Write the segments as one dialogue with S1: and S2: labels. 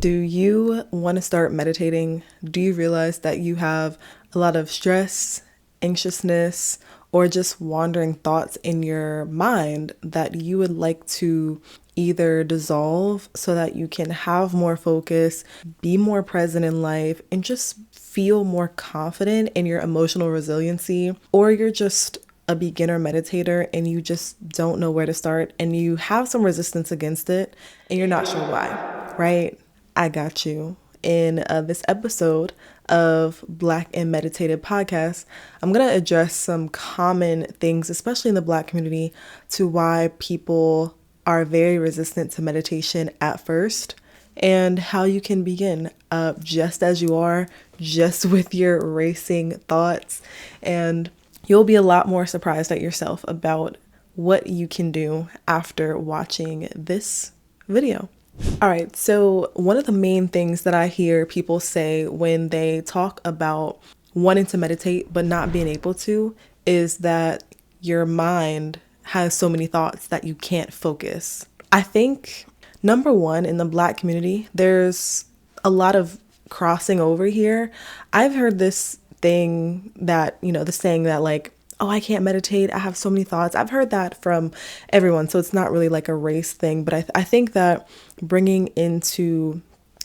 S1: Do you want to start meditating? Do you realize that you have a lot of stress, anxiousness, or just wandering thoughts in your mind that you would like to either dissolve so that you can have more focus, be more present in life, and just feel more confident in your emotional resiliency? Or you're just a beginner meditator and you just don't know where to start and you have some resistance against it and you're not sure why, right? I got you. In this episode of Black and Meditated podcast, I'm going to address some common things, especially in the Black community, to why people are very resistant to meditation at first and how you can begin just as you are, just with your racing thoughts. And you'll be a lot more surprised at yourself about what you can do after watching this video. All right, so one of the main things that I hear people say when they talk about wanting to meditate but not being able to is that your mind has so many thoughts that you can't focus. I think, number one, in the Black community, there's a lot of crossing over here. I've heard this thing that, the saying that like, oh, I can't meditate, I have so many thoughts. I've heard that from everyone, so it's not really like a race thing. But I think that bringing into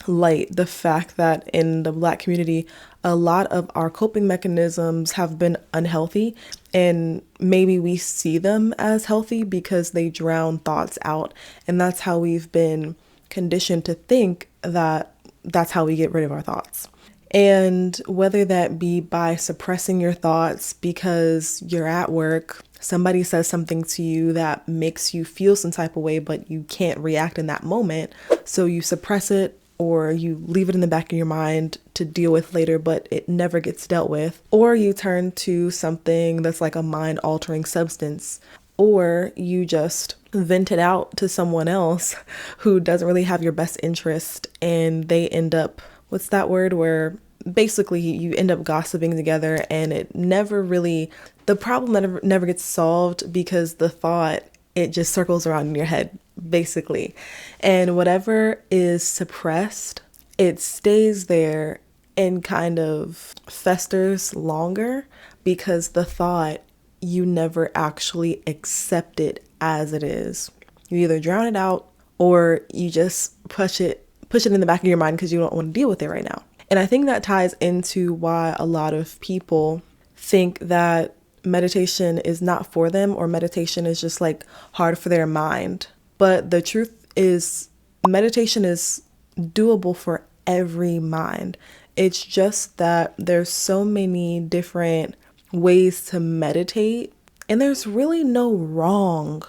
S1: light the fact that in the Black community, a lot of our coping mechanisms have been unhealthy, and maybe we see them as healthy because they drown thoughts out. And that's how we've been conditioned to think that that's how we get rid of our thoughts. And whether that be by suppressing your thoughts because you're at work, somebody says something to you that makes you feel some type of way, but you can't react in that moment. So you suppress it or you leave it in the back of your mind to deal with later, but it never gets dealt with. Or you turn to something that's like a mind-altering substance, or you just vent it out to someone else who doesn't really have your best interest, and they end up, what's that word, where basically you end up gossiping together, and the problem never gets solved because the thought, it just circles around in your head, basically. And whatever is suppressed, it stays there and kind of festers longer because the thought, you never actually accept it as it is. You either drown it out or you just push it in the back of your mind because you don't want to deal with it right now. And I think that ties into why a lot of people think that meditation is not for them, or meditation is just like hard for their mind. But the truth is, meditation is doable for every mind. It's just that there's so many different ways to meditate, and there's really no wrong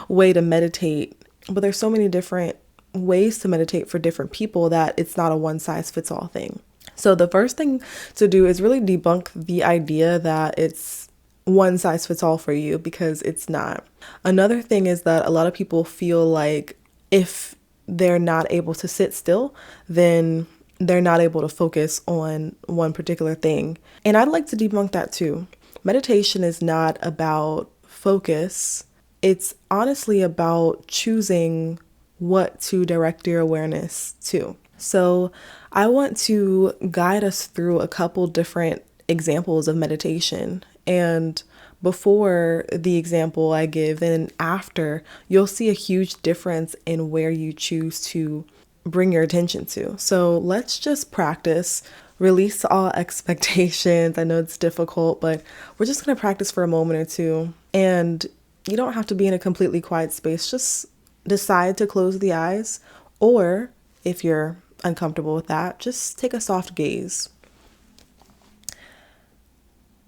S1: way to meditate, but there's so many different ways to meditate for different people that it's not a one size fits all thing. So the first thing to do is really debunk the idea that it's one size fits all for you, because it's not. Another thing is that a lot of people feel like if they're not able to sit still, then they're not able to focus on one particular thing. And I'd like to debunk that too. Meditation is not about focus. It's honestly about choosing what to direct your awareness to. So I want to guide us through a couple different examples of meditation. And before the example I give and after, you'll see a huge difference in where you choose to bring your attention to. So let's just practice. Release all expectations. I know it's difficult, but we're just going to practice for a moment or two. And you don't have to be in a completely quiet space. Just decide to close the eyes, or if you're uncomfortable with that, just take a soft gaze.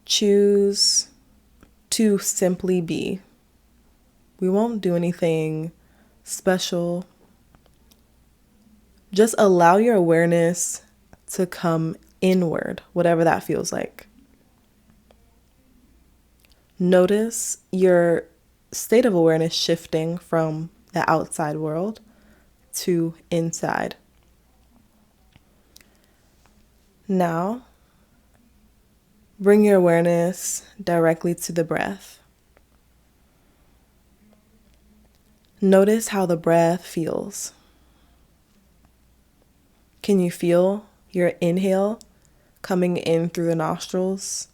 S1: Choose to simply be. We won't do anything special. Just allow your awareness to come inward, whatever that feels like. Notice your state of awareness shifting from the outside world to inside. Now, bring your awareness directly to the breath. Notice how the breath feels. Can you feel your inhale coming in through the nostrils?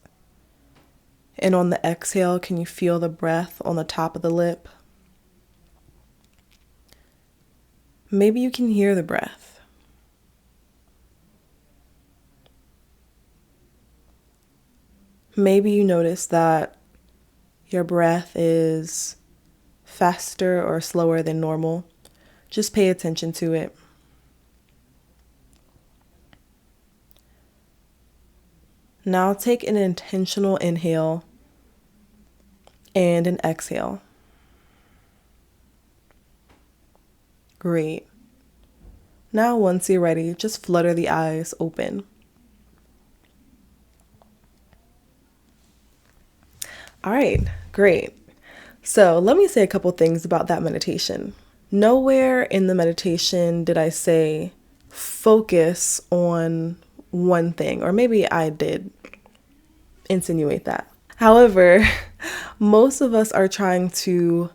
S1: And on the exhale, can you feel the breath on the top of the lip? Maybe you can hear the breath. Maybe you notice that your breath is faster or slower than normal. Just pay attention to it. Now take an intentional inhale and an exhale. Great. Now, once you're ready, just flutter the eyes open. All right, great. So let me say a couple things about that meditation. Nowhere in the meditation did I say focus on one thing, or maybe I did insinuate that. However, most of us are trying to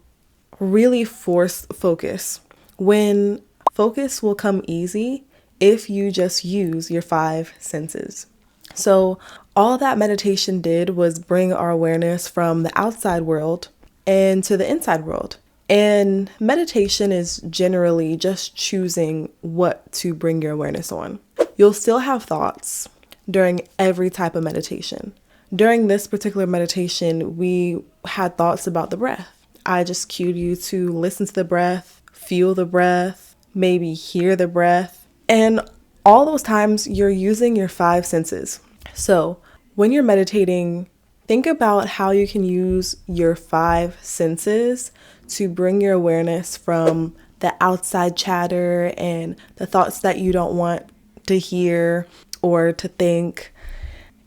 S1: really force focus when focus will come easy if you just use your 5 senses. So all that meditation did was bring our awareness from the outside world and to the inside world. And meditation is generally just choosing what to bring your awareness on. You'll still have thoughts during every type of meditation. During this particular meditation, we had thoughts about the breath. I just cued you to listen to the breath, feel the breath, maybe hear the breath. And all those times you're using your 5 senses. So when you're meditating, think about how you can use your 5 senses to bring your awareness from the outside chatter and the thoughts that you don't want to hear or to think.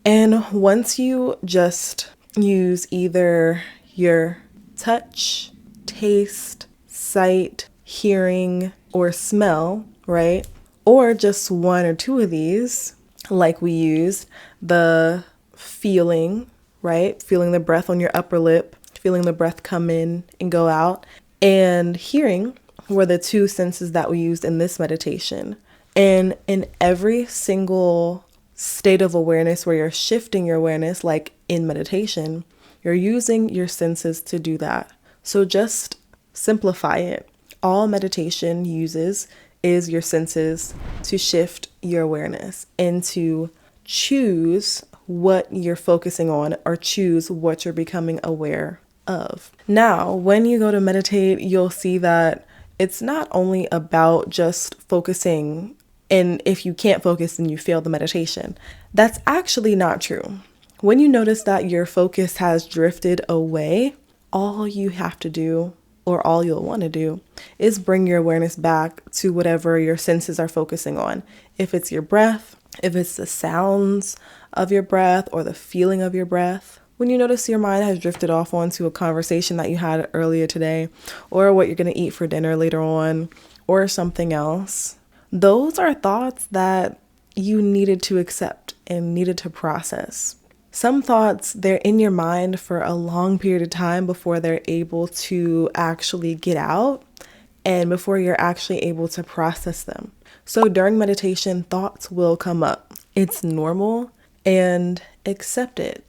S1: And once you just use either your touch, taste, sight, hearing, or smell, right? Or just one or two of these, like we used, the feeling, right? Feeling the breath on your upper lip, feeling the breath come in and go out, and hearing were the 2 senses that we used in this meditation. And in every single state of awareness where you're shifting your awareness, like in meditation, you're using your senses to do that. So just simplify it. All meditation uses is your senses to shift your awareness and to choose what you're focusing on or choose what you're becoming aware of. Now, when you go to meditate, you'll see that it's not only about just focusing, and if you can't focus, then you fail the meditation. That's actually not true. When you notice that your focus has drifted away, all you have to do, or all you'll want to do, is bring your awareness back to whatever your senses are focusing on. If it's your breath, if it's the sounds of your breath or the feeling of your breath. When you notice your mind has drifted off onto a conversation that you had earlier today, or what you're going to eat for dinner later on, or something else, those are thoughts that you needed to accept and needed to process. Some thoughts, they're in your mind for a long period of time before they're able to actually get out and before you're actually able to process them. So during meditation, thoughts will come up. It's normal and accept it.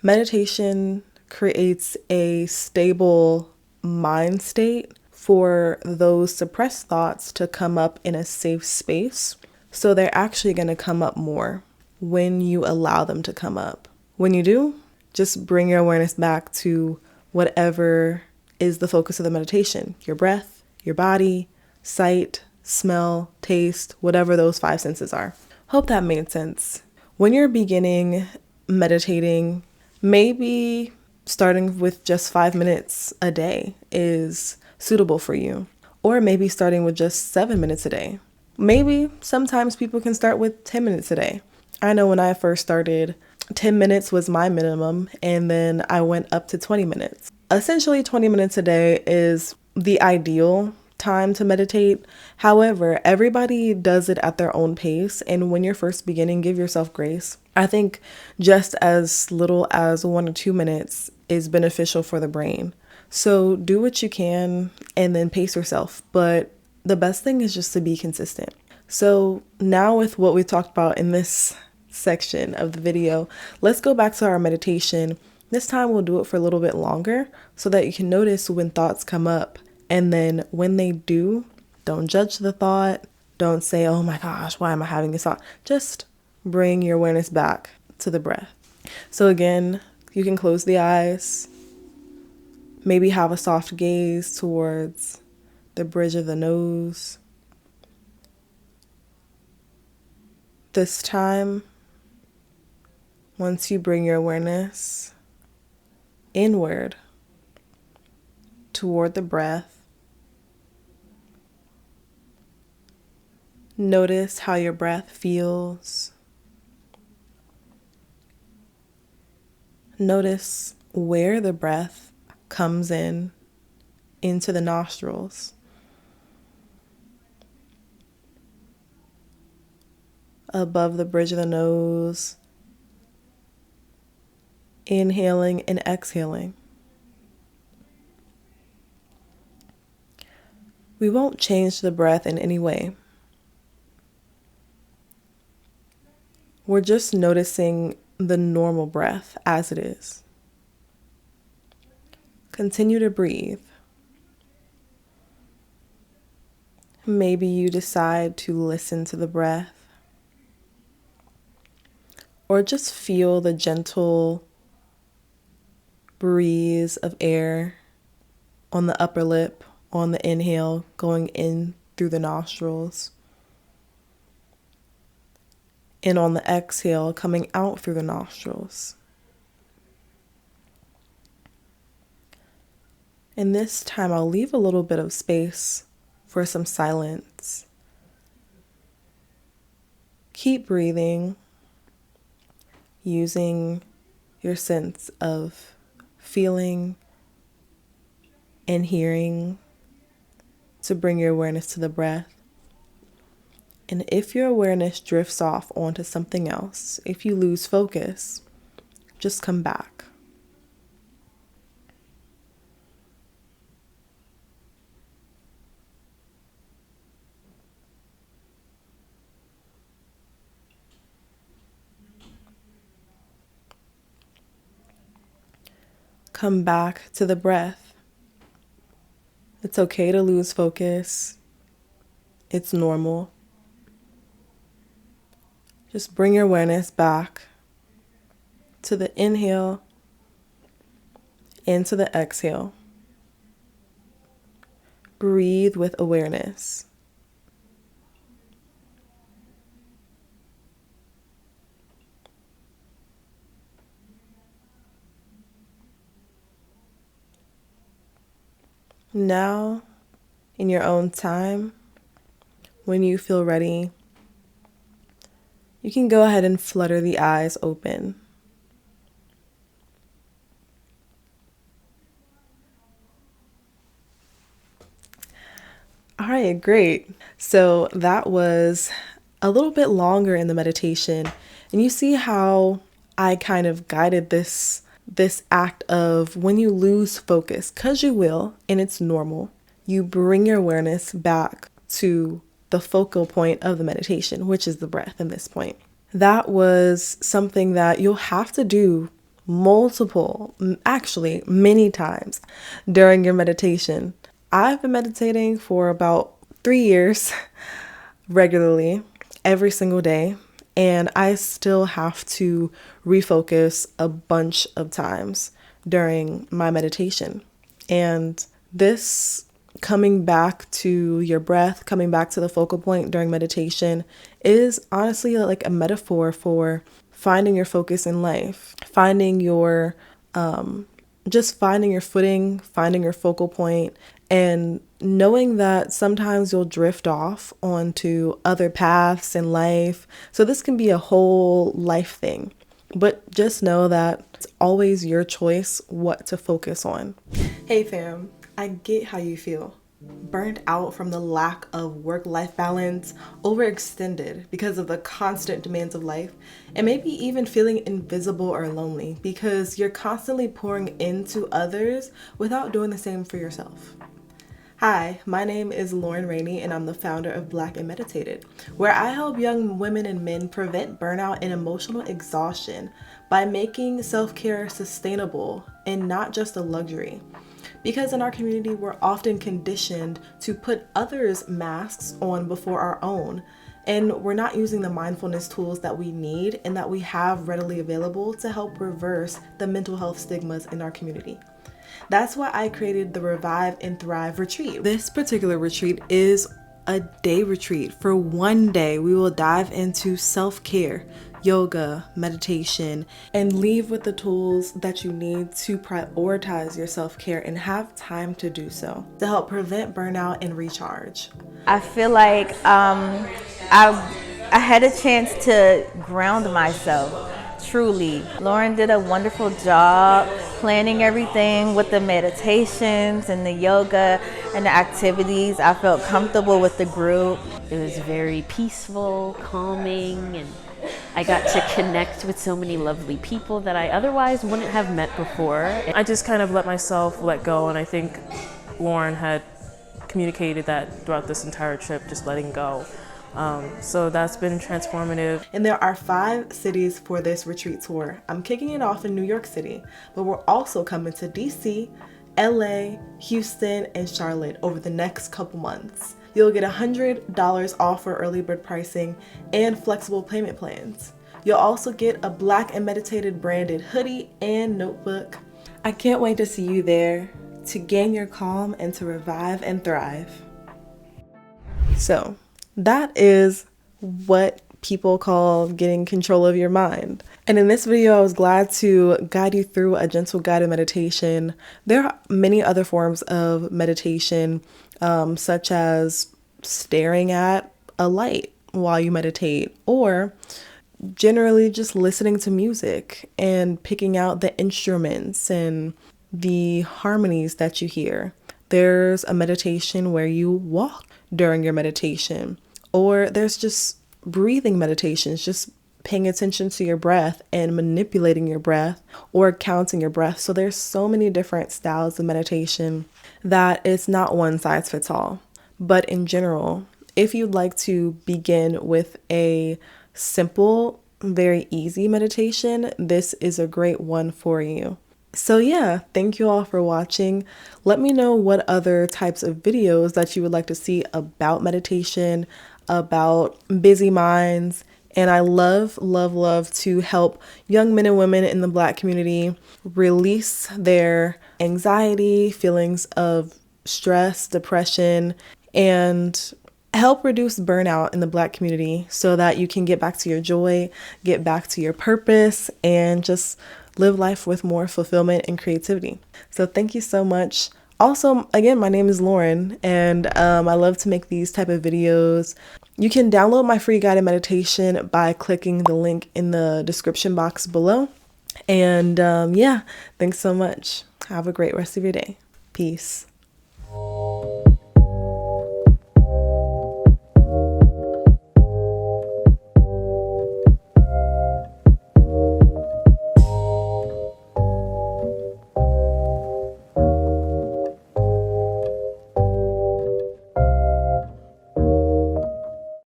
S1: Meditation creates a stable mind state for those suppressed thoughts to come up in a safe space. So they're actually going to come up more when you allow them to come up. When you do, just bring your awareness back to whatever is the focus of the meditation, your breath, your body, sight, smell, taste, whatever those 5 senses are. Hope that made sense. When you're beginning meditating, maybe starting with just 5 minutes a day is suitable for you, or maybe starting with just 7 minutes a day. Maybe sometimes people can start with 10 minutes a day. I know when I first started, 10 minutes was my minimum, and then I went up to 20 minutes. Essentially, 20 minutes a day is the ideal time to meditate. However, everybody does it at their own pace, and when you're first beginning, give yourself grace. I think just as little as 1 or 2 minutes is beneficial for the brain. So do what you can and then pace yourself. But the best thing is just to be consistent. So now with what we talked about in this section of the video, let's go back to our meditation. This time we'll do it for a little bit longer so that you can notice when thoughts come up. And then when they do, don't judge the thought. Don't say, oh my gosh, why am I having this thought? Just bring your awareness back to the breath. So again, you can close the eyes. Maybe have a soft gaze towards the bridge of the nose. This time, once you bring your awareness inward toward the breath, notice how your breath feels. Notice where the breath comes in into the nostrils. Above the bridge of the nose, inhaling and exhaling. We won't change the breath in any way. We're just noticing the normal breath as it is. Continue to breathe. Maybe you decide to listen to the breath, or just feel the gentle breeze of air on the upper lip, on the inhale, going in through the nostrils, and on the exhale, coming out through the nostrils. And this time, I'll leave a little bit of space for some silence. Keep breathing, using your sense of feeling and hearing to bring your awareness to the breath. And if your awareness drifts off onto something else, if you lose focus, just come back. Come back to the breath. It's okay to lose focus. It's normal. Just bring your awareness back to the inhale and to the exhale. Breathe with awareness. Now, in your own time, when you feel ready, you can go ahead and flutter the eyes open. All right, great. So that was a little bit longer in the meditation. And you see how I kind of guided this act of when you lose focus, because you will, and it's normal, you bring your awareness back to the focal point of the meditation, which is the breath in this point. That was something that you'll have to do actually many times during your meditation. I've been meditating for about 3 years regularly, every single day, and I still have to refocus a bunch of times during my meditation. And this coming back to your breath, coming back to the focal point during meditation is honestly like a metaphor for finding your focus in life, finding your footing, finding your focal point, and knowing that sometimes you'll drift off onto other paths in life. So this can be a whole life thing, but just know that it's always your choice what to focus on. Hey fam, I get how you feel. Burnt out from the lack of work-life balance, overextended because of the constant demands of life, and maybe even feeling invisible or lonely because you're constantly pouring into others without doing the same for yourself. Hi, my name is Lauren Rainey, and I'm the founder of Black and Meditated, where I help young women and men prevent burnout and emotional exhaustion by making self-care sustainable and not just a luxury. Because in our community, we're often conditioned to put others' masks on before our own, and we're not using the mindfulness tools that we need and that we have readily available to help reverse the mental health stigmas in our community. That's why I created the Revive and Thrive retreat. This particular retreat is a day retreat. For one day, we will dive into self-care, yoga, meditation, and leave with the tools that you need to prioritize your self-care and have time to do so to help prevent burnout and recharge.
S2: I feel like I had a chance to ground myself. Truly, Lauren did a wonderful job planning everything with the meditations and the yoga and the activities. I felt comfortable with the group.
S3: It was very peaceful, calming, and I got to connect with so many lovely people that I otherwise wouldn't have met before.
S4: I just kind of let myself let go, and I think Lauren had communicated that throughout this entire trip, just letting go. So that's been transformative.
S1: And there are 5 cities for this retreat tour. I'm kicking it off in New York City, but we're also coming to DC, LA, Houston, and Charlotte over the next couple months. You'll get $100 off for early bird pricing and flexible payment plans. You'll also get a Black and Meditated branded hoodie and notebook. I can't wait to see you there to gain your calm and to revive and thrive. So that is what people call getting control of your mind. And in this video, I was glad to guide you through a gentle guided meditation. There are many other forms of meditation, such as staring at a light while you meditate, or generally just listening to music and picking out the instruments and the harmonies that you hear. There's a meditation where you walk during your meditation, or there's just breathing meditations, just paying attention to your breath and manipulating your breath or counting your breath. So there's so many different styles of meditation that it's not one size fits all. But in general, if you'd like to begin with a simple, very easy meditation, this is a great one for you. So yeah, thank you all for watching. Let me know what other types of videos that you would like to see about meditation, about busy minds. And I love to help young men and women in the Black community release their anxiety, feelings of stress, depression, and help reduce burnout in the Black community so that you can get back to your joy, get back to your purpose, and just live life with more fulfillment and creativity. So thank you so much. Also, again, my name is Lauren, and I love to make these type of videos. You can download my free guided meditation by clicking the link in the description box below. And yeah, thanks so much. Have a great rest of your day. Peace.